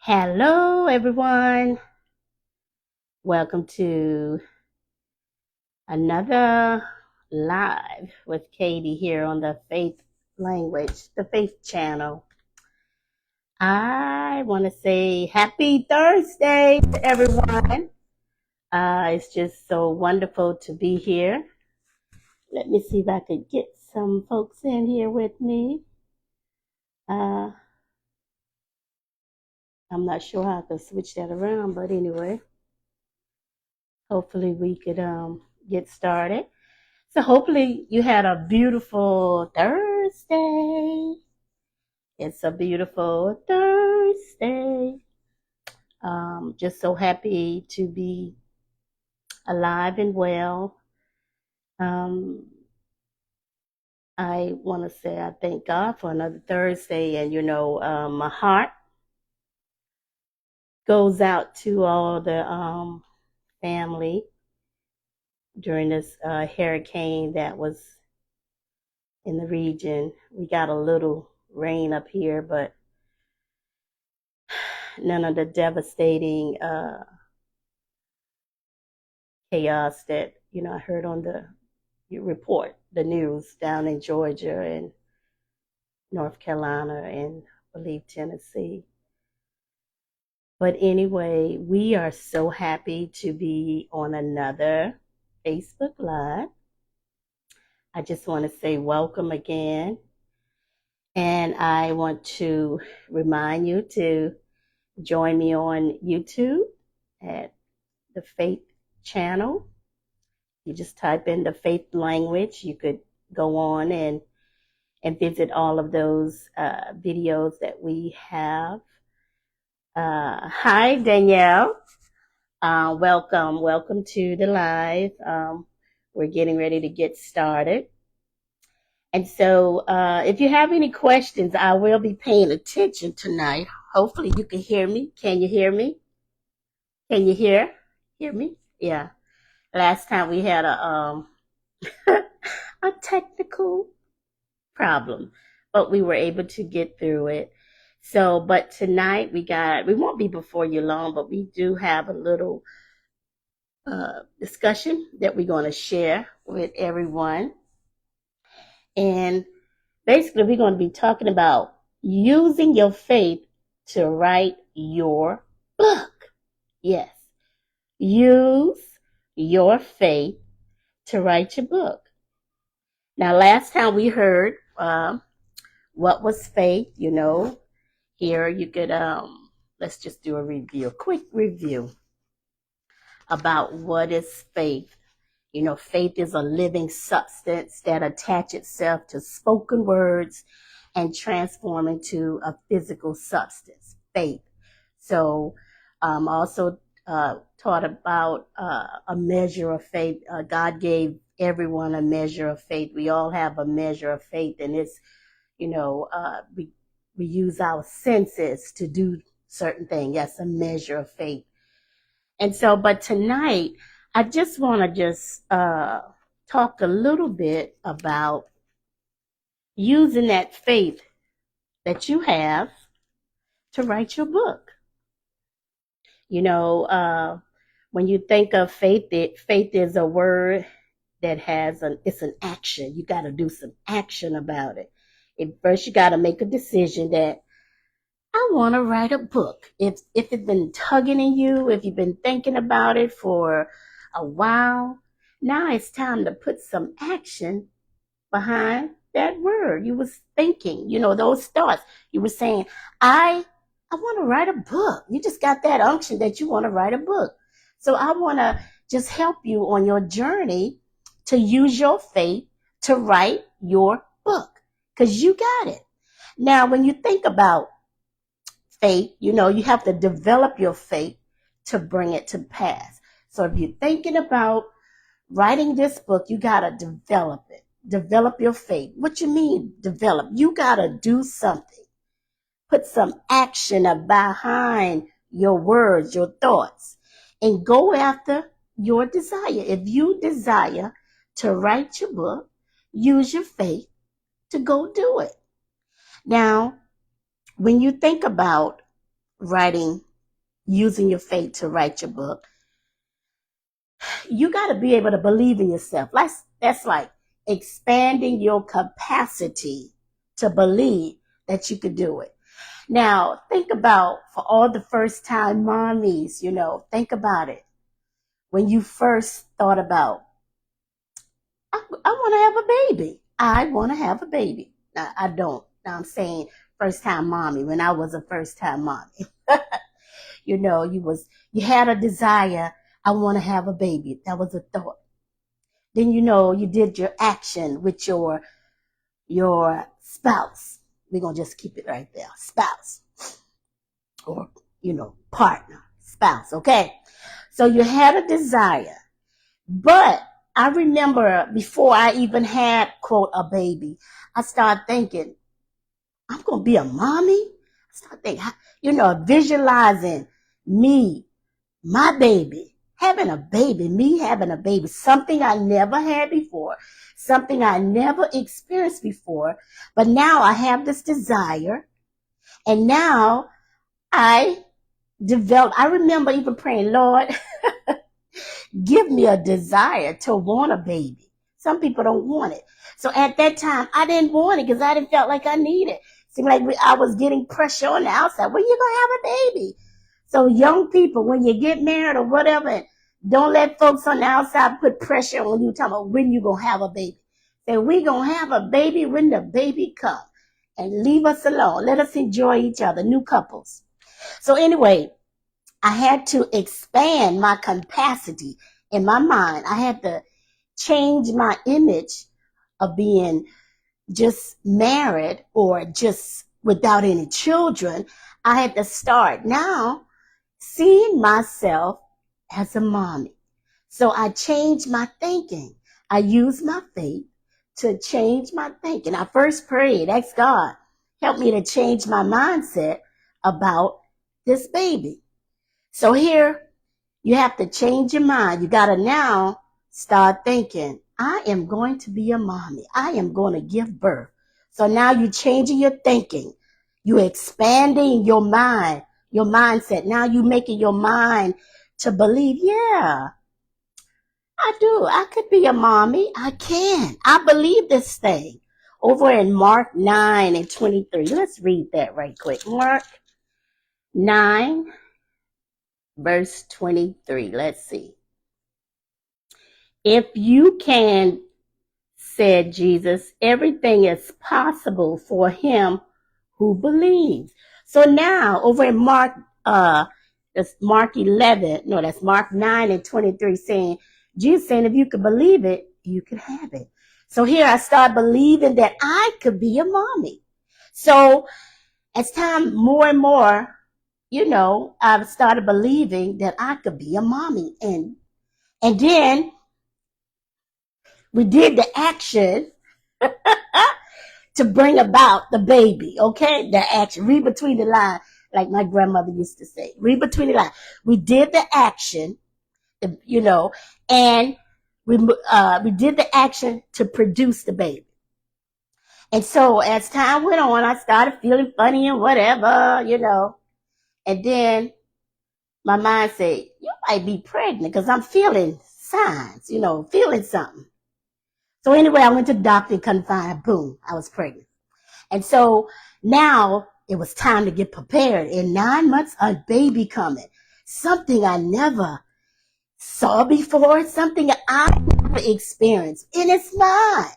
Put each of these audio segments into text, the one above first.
Hello, everyone. Welcome to another live with Katie here on the Faith Language, the Faith Channel. I want to say happy Thursday to everyone. It's just so wonderful to be here. Let me see if I could get some folks in here with me. Uh, I'm not sure how I can switch that around, but anyway, hopefully we could get started. So hopefully you had a beautiful Thursday. It's a beautiful Thursday. Just so happy to be alive and well. Um, I want to say I thank God for another Thursday, and my heart goes out to all the family during this hurricane that was in the region. We got a little rain up here, but none of the devastating chaos that I heard on the report, the news down in Georgia and North Carolina and I believe Tennessee. But anyway, we are so happy to be on another Facebook Live. I just want to say welcome again. And I want to remind you to join me on YouTube at the Faith Channel. You just type in the Faith Language. You could go on and visit all of those videos that we have. Hi, Danielle. Welcome to the live. We're getting ready to get started. And so if you have any questions, I will be paying attention tonight. Hopefully you can hear me. Can you hear me? Can you hear me? Yeah. Last time we had a a technical problem, but we were able to get through it. So, but tonight we won't be before you long, but we do have a little discussion that we're going to share with everyone. And basically, we're going to be talking about using your faith to write your book. Yes, use your faith to write your book. Now, last time we heard what was faith, here you could let's just do a quick review about what is faith. Faith is a living substance that attaches itself to spoken words and transform into a physical substance, faith. So also taught about a measure of faith. God gave everyone a measure of faith. We all have a measure of faith, and it's we use our senses to do certain things. That's a measure of faith. And so, but tonight, I just want to talk a little bit about using that faith that you have to write your book. When you think of faith, faith is a word that it's an action. You got to do some action about it. First, you got to make a decision that I want to write a book. If it's been tugging in you, if you've been thinking about it for a while, now it's time to put some action behind that word. You was thinking, those thoughts. You were saying, I want to write a book. You just got that unction that you want to write a book. So I want to just help you on your journey to use your faith to write your book, because you got it. Now, when you think about faith, you have to develop your faith to bring it to pass. So if you're thinking about writing this book, you got to develop it. Develop your faith. What you mean develop? You got to do something. Put some action behind your words, your thoughts, and go after your desire. If you desire to write your book, use your faith to go do it. Now, when you think about using your faith to write your book, you got to be able to believe in yourself. That's like expanding your capacity to believe that you could do it. Now, think about for all the first time mommies, think about it. When you first thought about, I want to have a baby. I want to have a baby. Now, I don't. Now I'm saying first time mommy when I was a first time mommy. You had a desire. I want to have a baby. That was a thought. Then, you did your action with your spouse. We're going to just keep it right there. Spouse. Or, partner. Spouse. Okay. So you had a desire. But I remember before I even had, quote, a baby, I started thinking, I'm going to be a mommy? I started thinking, visualizing me, my baby, having a baby, me having a baby, something I never had before, something I never experienced before. But now I have this desire. And now I remember even praying, Lord, give me a desire to want a baby. Some people don't want it. So at that time, I didn't want it because I didn't feel like I needed it. Seemed like I was getting pressure on the outside. When you gonna have a baby? So young people, when you get married or whatever, don't let folks on the outside put pressure on you talking about when you gonna have a baby. Say, we gonna have a baby when the baby comes. And leave us alone. Let us enjoy each other, new couples. So anyway, I had to expand my capacity in my mind. I had to change my image of being just married or just without any children. I had to start now seeing myself as a mommy. So I changed my thinking. I used my faith to change my thinking. I first prayed, asked God, help me to change my mindset about this baby. So here, you have to change your mind. You got to now start thinking, I am going to be a mommy. I am going to give birth. So now you're changing your thinking. You're expanding your mind, your mindset. Now you're making your mind to believe, yeah, I do. I could be a mommy. I can. I believe this thing. Over in Mark 9:23. Let's read that right quick. Mark 9, verse 23. Let's see. If you can, said Jesus, everything is possible for him who believes. So now over in that's Mark 9:23 saying, Jesus saying, if you could believe it, you could have it. So here I start believing that I could be a mommy. So as time more and more, I've started believing that I could be a mommy. And then we did the action to bring about the baby, okay? The action. Read between the lines, like my grandmother used to say. Read between the lines. We did the action, and we did the action to produce the baby. And so as time went on, I started feeling funny and whatever, And then my mind said, you might be pregnant because I'm feeling signs, feeling something. So anyway, I went to the doctor and couldn't find, boom, I was pregnant. And so now it was time to get prepared. In 9 months, a baby coming. Something I never saw before, something I never experienced. And it's mine.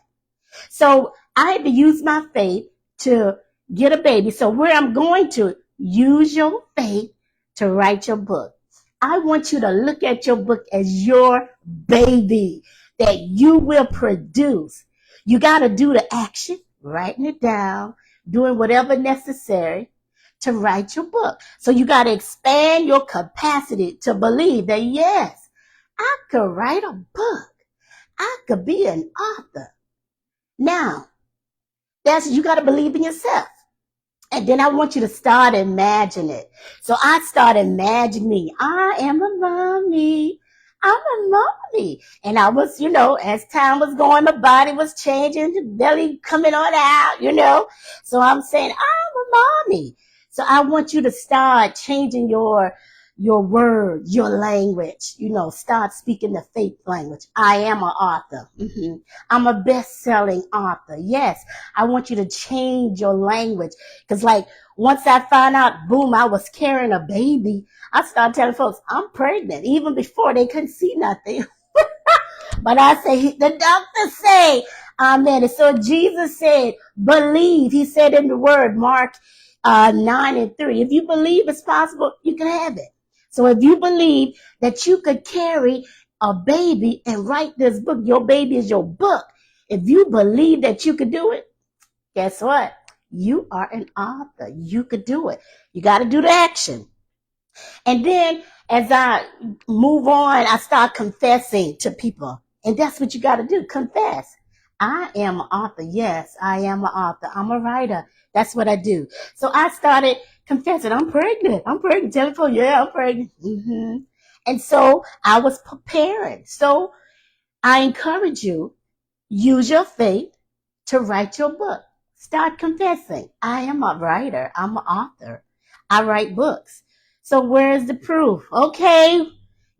So I had to use my faith to get a baby. So where I'm going to use your faith to write your book. I want you to look at your book as your baby that you will produce. You got to do the action, writing it down, doing whatever necessary to write your book. So you got to expand your capacity to believe that, yes, I could write a book. I could be an author. Now, you got to believe in yourself. And then I want you to start imagining it. So I started imagining, I am a mommy. I'm a mommy. And I was, as time was going, my body was changing, the belly coming on out, So I'm saying, I'm a mommy. So I want you to start changing your words, your language. Start speaking the faith language. I am an author. I'm a best-selling author. Yes, I want you to change your language. Because like once I found out, boom, I was carrying a baby, I started telling folks I'm pregnant, even before they couldn't see nothing. But I say, the doctor say, amen. And so Jesus said, believe. He said in the word, Mark 9:3, if you believe it's possible, you can have it. So if you believe that you could carry a baby and write this book, your baby is your book. If you believe that you could do it, guess what? You are an author. You could do it. You got to do the action. And then as I move on, I start confessing to people. And that's what you got to do. Confess. I am an author. Yes, I am an author. I'm a writer. That's what I do. So I started confessing. I'm pregnant. I'm pregnant. Telephone. Yeah, I'm pregnant. And so I was preparing. So I encourage you, use your faith to write your book. Start confessing. I am a writer. I'm an author. I write books. So where's the proof? Okay,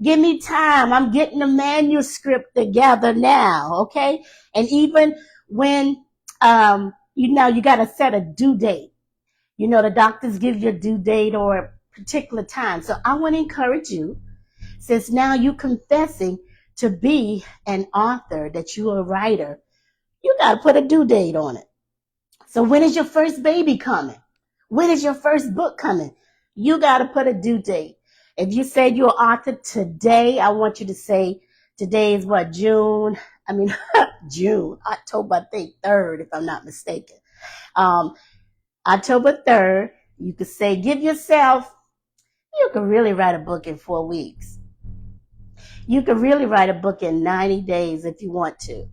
give me time. I'm getting the manuscript together now. Okay. And even when, you got to set a due date. The doctors give you a due date or a particular time. So I want to encourage you, since now you're confessing to be an author, that you're a writer, you got to put a due date on it. So when is your first baby coming? When is your first book coming? You got to put a due date. If you said you're an author today, I want you to say today is what, June? June, October, I think 3rd, if I'm not mistaken. October 3rd, you could say, give yourself, you could really write a book in 4 weeks. You could really write a book in 90 days if you want to.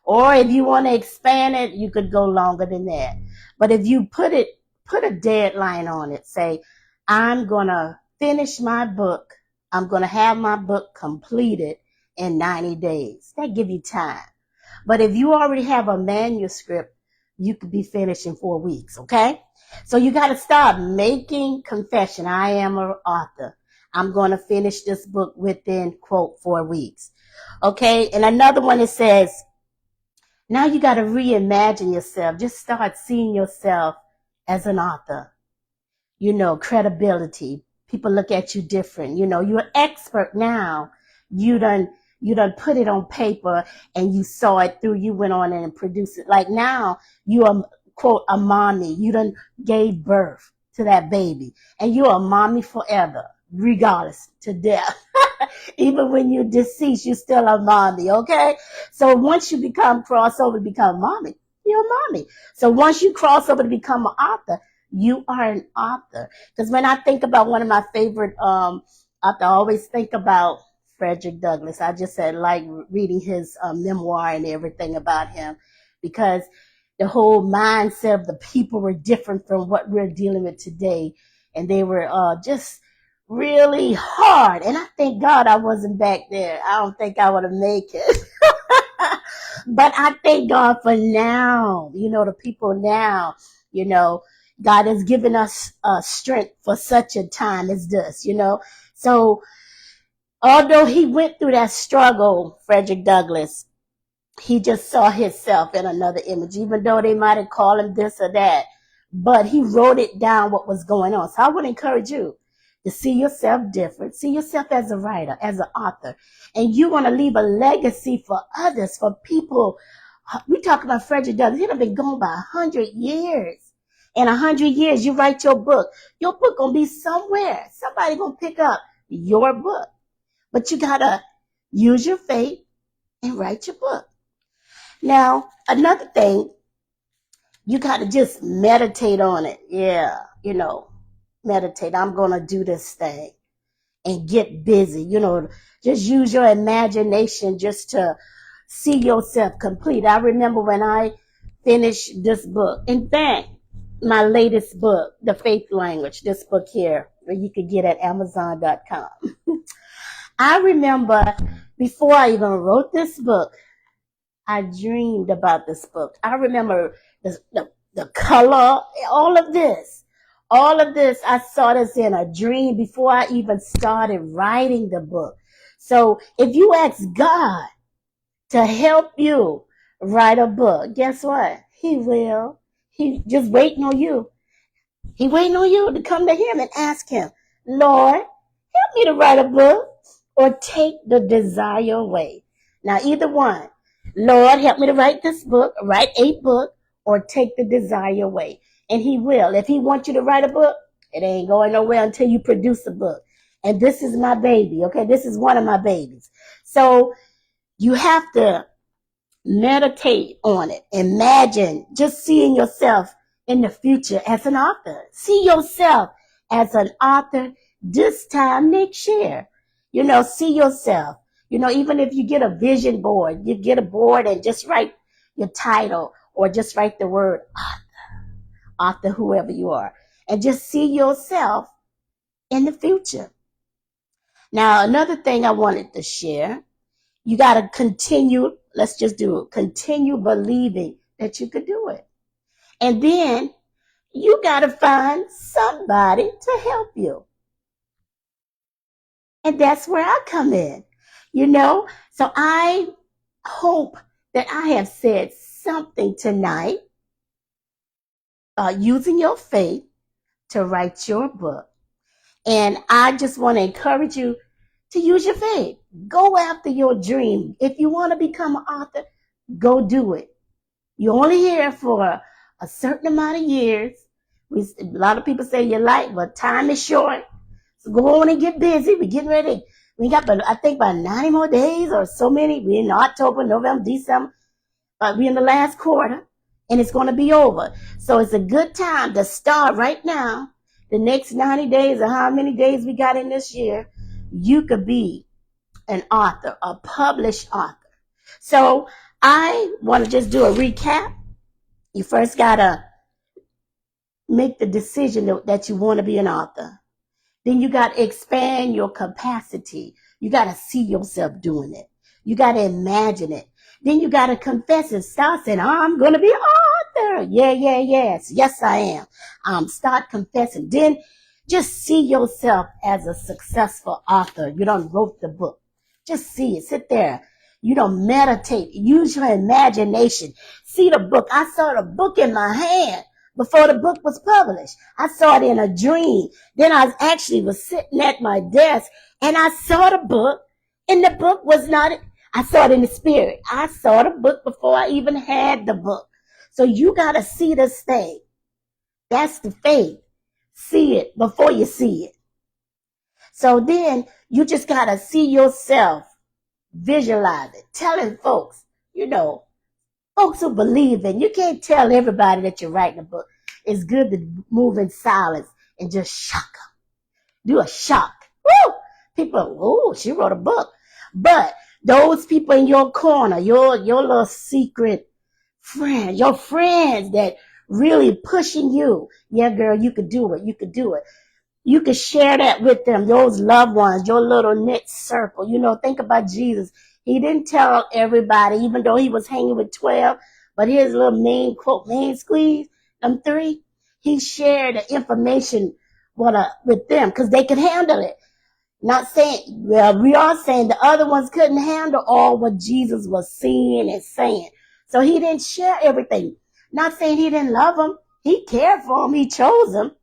Or if you want to expand it, you could go longer than that. But if you put a deadline on it, say, I'm going to finish my book. I'm going to have my book completed in 90 days. That give you time. But if you already have a manuscript, you could be finished in 4 weeks, okay? So you got to start making confession. I am an author. I'm going to finish this book within, quote, 4 weeks. Okay? And another one, it says, now you got to reimagine yourself. Just start seeing yourself as an author. Credibility. People look at you different. You're an expert now. You done put it on paper and you saw it through. You went on and produced it. Like now you are, quote, a mommy. You done gave birth to that baby and you're a mommy forever, regardless to death. Even when you're deceased, you're still a mommy, okay? So once you cross over to become mommy, you're a mommy. So once you cross over to become an author, you are an author. Because when I think about one of my favorite authors, I always think about Frederick Douglass. I just said like reading his memoir and everything about him, because the whole mindset of the people were different from what we're dealing with today. And they were just really hard. And I thank God I wasn't back there. I don't think I would have made it. But I thank God for now, the people now, God has given us strength for such a time as this, So although he went through that struggle, Frederick Douglass, he just saw himself in another image, even though they might have called him this or that. But he wrote it down what was going on. So I would encourage you to see yourself different. See yourself as a writer, as an author. And you want to leave a legacy for others, for people. We talk about Frederick Douglass. He'd have been gone by 100 years. In 100 years, you write your book. Your book going to be somewhere. Somebody going to pick up your book. But you got to use your faith and write your book. Now, another thing, you got to just meditate on it. Yeah, meditate. I'm going to do this thing and get busy. Just use your imagination just to see yourself complete. I remember when I finished this book. In fact, my latest book, The Faith Language, this book here, where you could get at Amazon.com. I remember before I even wrote this book, I dreamed about this book. I remember the color, all of this. All of this, I saw this in a dream before I even started writing the book. So if you ask God to help you write a book, guess what? He will. He just waiting on you. He waiting on you to come to him and ask him, Lord, help me to write a book or take the desire away. Now, either one. Lord, help me to write this book, write a book, or take the desire away. And he will. If he wants you to write a book, it ain't going nowhere until you produce a book. And this is my baby, okay? This is one of my babies. So you have to meditate on it. Imagine just seeing yourself in the future as an author. See yourself as an author this time next year. See yourself. Even if you get a vision board, you get a board and just write your title or just write the word author, whoever you are, and just see yourself in the future. Now, another thing I wanted to share, you got to continue, let's just do it, continue believing that you could do it. And then you got to find somebody to help you. And that's where I come in, So I hope that I have said something tonight using your faith to write your book. And I just want to encourage you to use your faith. Go after your dream. If you want to become an author, go do it. You're only here for a certain amount of years. A lot of people say you're light, but time is short. So go on and get busy. We're getting ready. We got, I think, about 90 more days or so many. We're in October, November, December. We're in the last quarter, and it's going to be over. So it's a good time to start right now. The next 90 days or how many days we got in this year, you could be an author, a published author. So I want to just do a recap. You first got to make the decision that you want to be an author. Then you got to expand your capacity. You got to see yourself doing it. You got to imagine it. Then you got to confess and start saying, I'm going to be an author. Yes, I am. Start confessing. Then just see yourself as a successful author. You don't wrote the book. Just see it. Sit there. Meditate. Use your imagination. See the book. I saw the book in my hand before the book was published. I saw it in a dream. Then I was sitting at my desk and I saw the book, and the book was not, I saw it in the spirit. I saw the book before I even had the book. So you got to see this thing. That's the faith. See it before you see it. So then you just got to see yourself, visualize it, telling folks, folks who believe in. You can't tell everybody that you're writing a book. It's good to move in silence and just shock them. Do a shock. Woo! People, oh, she wrote a book. But those people in your corner, your little secret friends, your friends that really pushing you. Yeah, girl, you could do it. You could do it. You could share that with them, those loved ones, your little knit circle. Think about Jesus. He didn't tell everybody, even though he was hanging with 12, but here's a little main quote, main squeeze, them 3. He shared the information with them because they could handle it. Not saying, well, we are saying the other ones couldn't handle all what Jesus was seeing and saying. So he didn't share everything. Not saying he didn't love them. He cared for them. He chose them.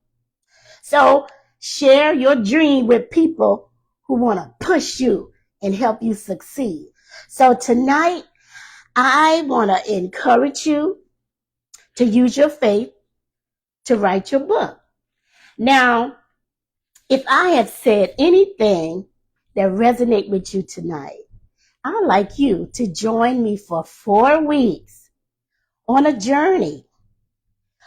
So share your dream with people who want to push you and help you succeed. So tonight, I want to encourage you to use your faith to write your book. Now, if I have said anything that resonates with you tonight, I'd like you to join me for 4 weeks on a journey,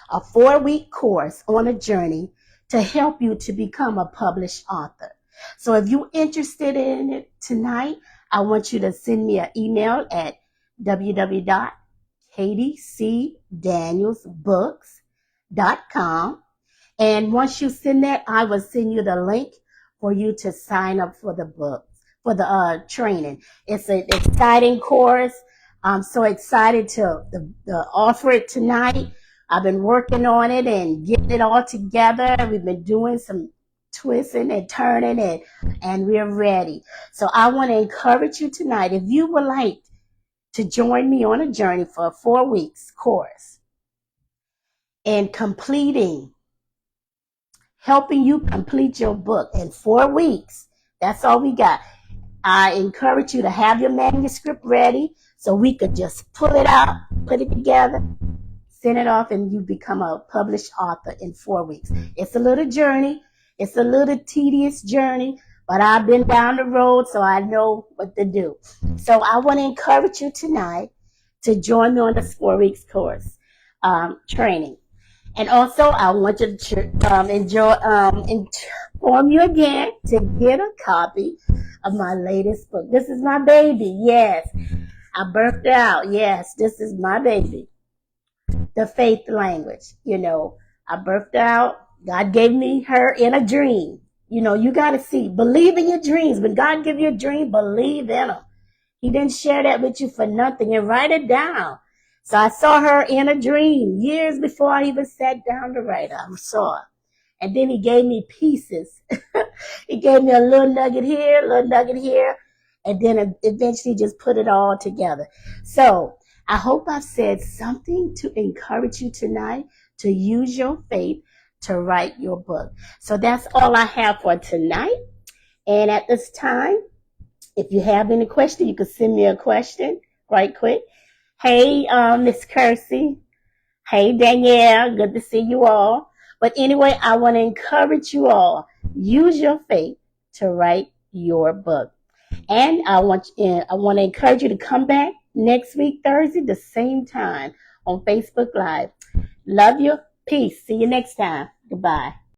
a 4-week course on a journey to help you to become a published author. So if you're interested in it tonight, I want you to send me an email at www.katiecdanielsbooks.com. And once you send that, I will send you the link for you to sign up for the book, for the training. It's an exciting course. I'm so excited to offer it tonight. I've been working on it and getting it all together. We've been doing some twisting and turning and we're ready. So I want to encourage you tonight, if you would like to join me on a journey for a 4 weeks course and helping you complete your book in 4 weeks. That's all we got. I encourage you to have your manuscript ready so we could just pull it out, put it together, send it off, and you become a published author in 4 weeks. It's a little journey. It's a little tedious journey, but I've been down the road, so I know what to do. So I want to encourage you tonight to join me on this 4 weeks course training. And also, I want you to inform you again to get a copy of my latest book. This is my baby. Yes, I birthed her out. Yes, this is my baby. The faith language. I birthed her out. God gave me her in a dream. You got to see, believe in your dreams. When God give you a dream, believe in them. He didn't share that with you for nothing, and write it down. So I saw her in a dream years before I even sat down to write. I saw her. And then he gave me pieces. He gave me a little nugget here, a little nugget here, and then eventually just put it all together. So I hope I've said something to encourage you tonight to use your faith to write your book. So that's all I have for tonight. And at this time, if you have any question, you can send me a question right quick. Hey, Miss Kersey. Hey, Danielle. Good to see you all. But anyway, I want to encourage you all. Use your faith to write your book. And I want to encourage you to come back next week, Thursday, the same time on Facebook Live. Love you. Peace. See you next time. Goodbye.